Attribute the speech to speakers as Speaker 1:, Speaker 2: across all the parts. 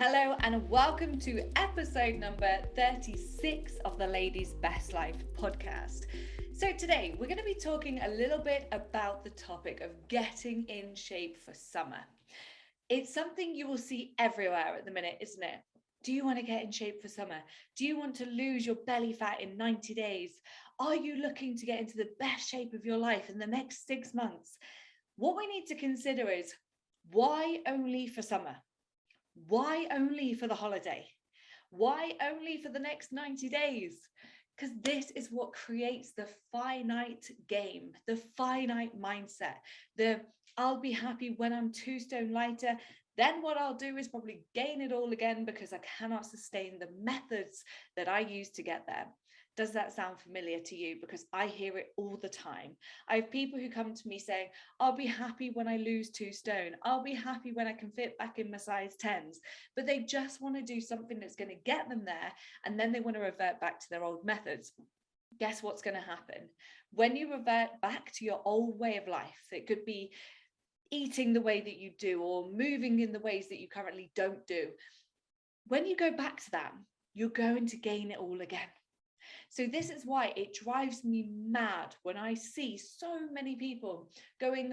Speaker 1: Hello and welcome to episode number 36 of the Ladies Best Life podcast. So today we're going to be talking a little bit about the topic of getting in shape for summer. It's something you will see everywhere at the minute, isn't it? Do you want to get in shape for summer? Do you want to lose your belly fat in 90 days? Are you looking to get into the best shape of your life in the next 6 months? What we need to consider is, why only for summer? Why only for the holiday? Why only for the next 90 days? Because this is what creates the finite game, the finite mindset, the I'll be happy when I'm 2 stone lighter. Then what I'll do is probably gain it all again because I cannot sustain the methods that I used to get there. Does that sound familiar to you? Because I hear it all the time. I have people who come to me saying, I'll be happy when I lose 2 stone. I'll be happy when I can fit back in my size 10s. But they just want to do something that's going to get them there. And then they want to revert back to their old methods. Guess what's going to happen? When you revert back to your old way of life, it could be eating the way that you do or moving in the ways that you currently don't do. When you go back to that, you're going to gain it all again. So this is why it drives me mad when I see so many people going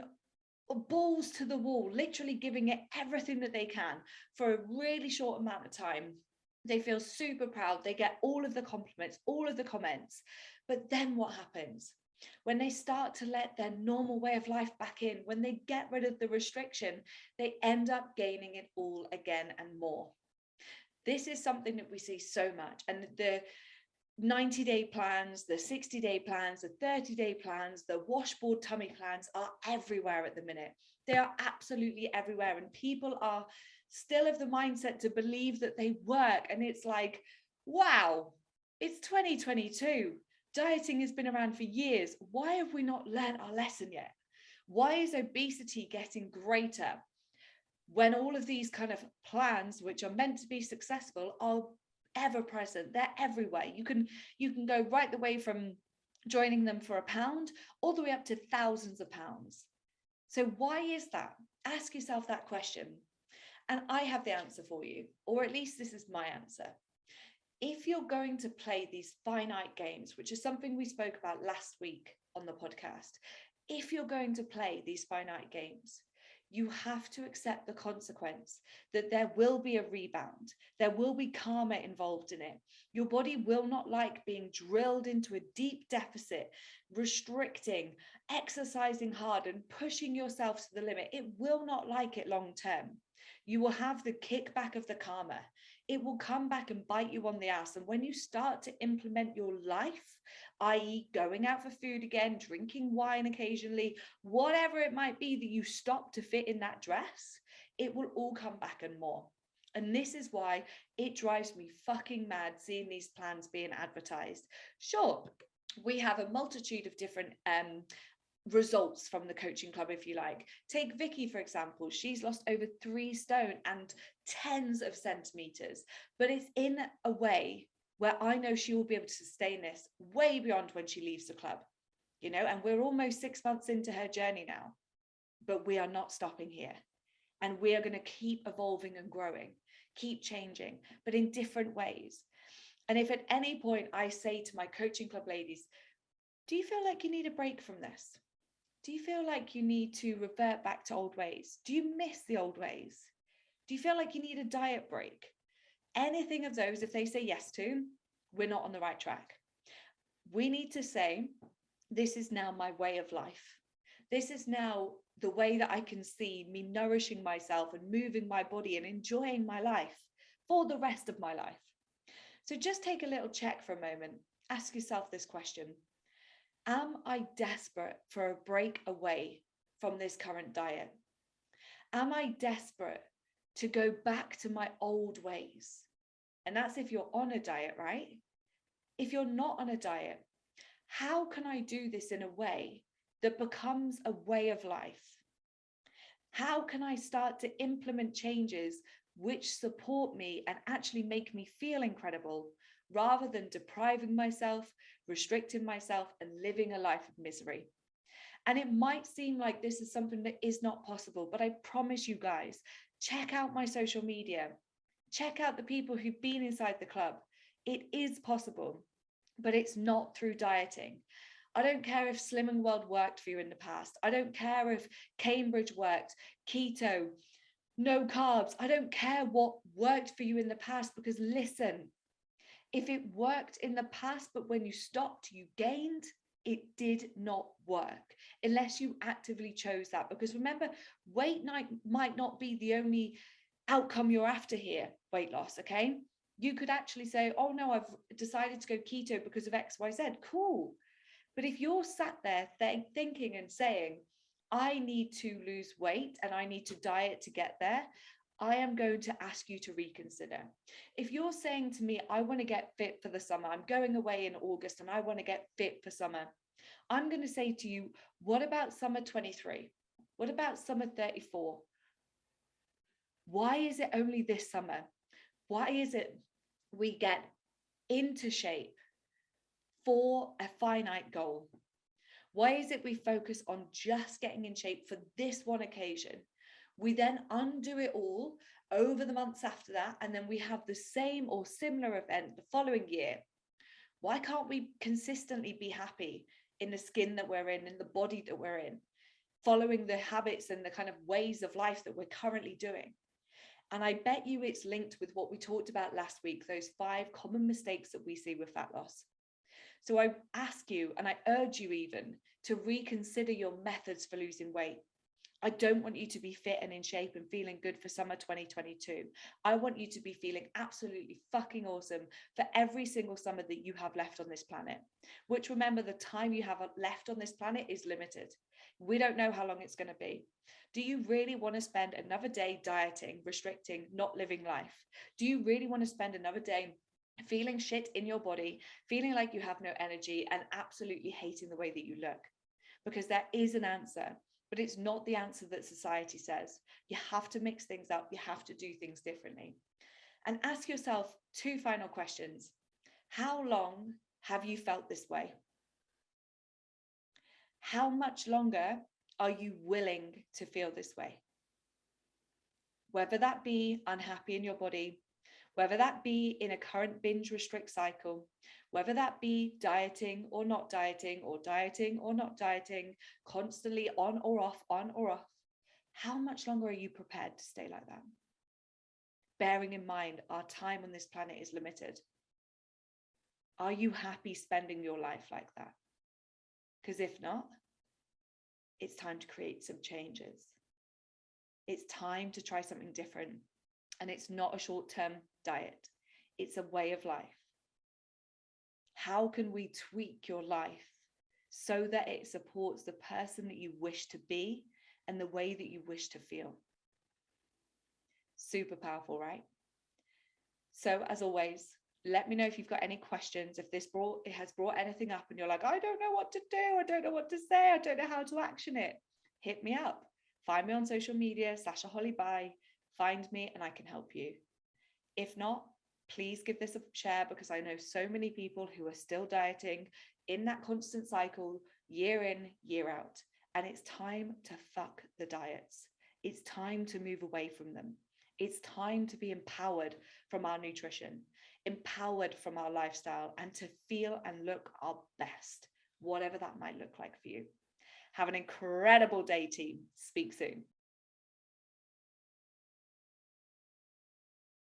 Speaker 1: balls to the wall, literally giving it everything that they can for a really short amount of time. They feel super proud. They get all of the compliments, all of the comments. But then what happens? When they start to let their normal way of life back in, when they get rid of the restriction, they end up gaining it all again and more. This is something that we see so much. And the 90-day plans, the 60-day plans, the 30-day plans, the washboard tummy plans are everywhere at the minute. They are absolutely everywhere. And people are still of the mindset to believe that they work. And it's like, wow, it's 2022. Dieting has been around for years. Why have we not learned our lesson yet? Why is obesity getting greater when all of these kind of plans, which are meant to be successful, are ever present? They're everywhere. You can go right the way from joining them for £1 all the way up to thousands of pounds. So why is that? Ask yourself that question. And I have the answer for you, or at least this is my answer. If you're going to play these finite games, which is something we spoke about last week on the podcast, if you're going to play these finite games, you have to accept the consequence that there will be a rebound. There will be karma involved in it. Your body will not like being drilled into a deep deficit, restricting, exercising hard and pushing yourself to the limit. It will not like it long term. You will have the kickback of the karma. It will come back and bite you on the ass. And when you start to implement your life, i.e. going out for food again, drinking wine occasionally, whatever it might be that you stop to fit in that dress, it will all come back and more. And this is why it drives me fucking mad seeing these plans being advertised. Sure, we have a multitude of different results from the coaching club, if you like. Take Vicky, for example. She's lost over 3 stone and tens of centimeters, but it's in a way where I know she will be able to sustain this way beyond when she leaves the club, and we're almost 6 months into her journey now, but we are not stopping here. And we are going to keep evolving and growing, keep changing, but in different ways. And if at any point I say to my coaching club ladies, do you feel like you need a break from this? Do you feel like you need to revert back to old ways? Do you miss the old ways? Do you feel like you need a diet break? Anything of those, if they say yes to, we're not on the right track. We need to say, this is now my way of life. This is now the way that I can see me nourishing myself and moving my body and enjoying my life for the rest of my life. So just take a little check for a moment. Ask yourself this question. Am I desperate for a break away from this current diet? Am I desperate to go back to my old ways? And that's if you're on a diet, right? If you're not on a diet, how can I do this in a way that becomes a way of life? How can I start to implement changes which support me and actually make me feel incredible, rather than depriving myself, restricting myself, and living a life of misery? And it might seem like this is something that is not possible, but I promise you guys, check out my social media. Check out the people who've been inside the club. It is possible, but it's not through dieting. I don't care if Slimming World worked for you in the past. I don't care if Cambridge worked, keto, no carbs. I don't care what worked for you in the past, because listen, if it worked in the past, but when you stopped, you gained, it did not work unless you actively chose that. Because remember, weight might not be the only outcome you're after here, weight loss, okay? You could actually say, oh no, I've decided to go keto because of XYZ. Cool. But if you're sat there thinking and saying, I need to lose weight and I need to diet to get there, I am going to ask you to reconsider. If you're saying to me, I want to get fit for the summer, I'm going away in August and I want to get fit for summer, I'm going to say to you, what about summer 23? What about summer 34? Why is it only this summer? Why is it we get into shape for a finite goal? Why is it we focus on just getting in shape for this one occasion? We then undo it all over the months after that, and then we have the same or similar event the following year. Why can't we consistently be happy in the skin that we're in the body that we're in, following the habits and the kind of ways of life that we're currently doing? And I bet you it's linked with what we talked about last week, those 5 common mistakes that we see with fat loss. So I ask you, and I urge you even, to reconsider your methods for losing weight. I don't want you to be fit and in shape and feeling good for summer 2022. I want you to be feeling absolutely fucking awesome for every single summer that you have left on this planet. Which, remember, the time you have left on this planet is limited. We don't know how long it's going to be. Do you really want to spend another day dieting, restricting, not living life? Do you really want to spend another day feeling shit in your body, feeling like you have no energy, and absolutely hating the way that you look? Because there is an answer, but it's not the answer that society says. You have to mix things up. You have to do things differently. And ask yourself 2 final questions. How long have you felt this way? How much longer are you willing to feel this way? Whether that be unhappy in your body, whether that be in a current binge restrict cycle, whether that be dieting or not dieting, or dieting or not dieting, constantly on or off, how much longer are you prepared to stay like that? Bearing in mind, our time on this planet is limited. Are you happy spending your life like that? Because if not, it's time to create some changes. It's time to try something different. And it's not a short-term diet. It's a way of life. How can we tweak your life so that it supports the person that you wish to be and the way that you wish to feel? Super powerful, right? So as always, let me know if you've got any questions, if it has brought anything up and you're like, I don't know what to do, I don't know what to say, I don't know how to action it. Hit me up. Find me on social media, /HollyBye. Find me and I can help you. If not, please give this a share, because I know so many people who are still dieting in that constant cycle, year in, year out. And it's time to fuck the diets. It's time to move away from them. It's time to be empowered from our nutrition, empowered from our lifestyle, and to feel and look our best, whatever that might look like for you. Have an incredible day, team. Speak soon.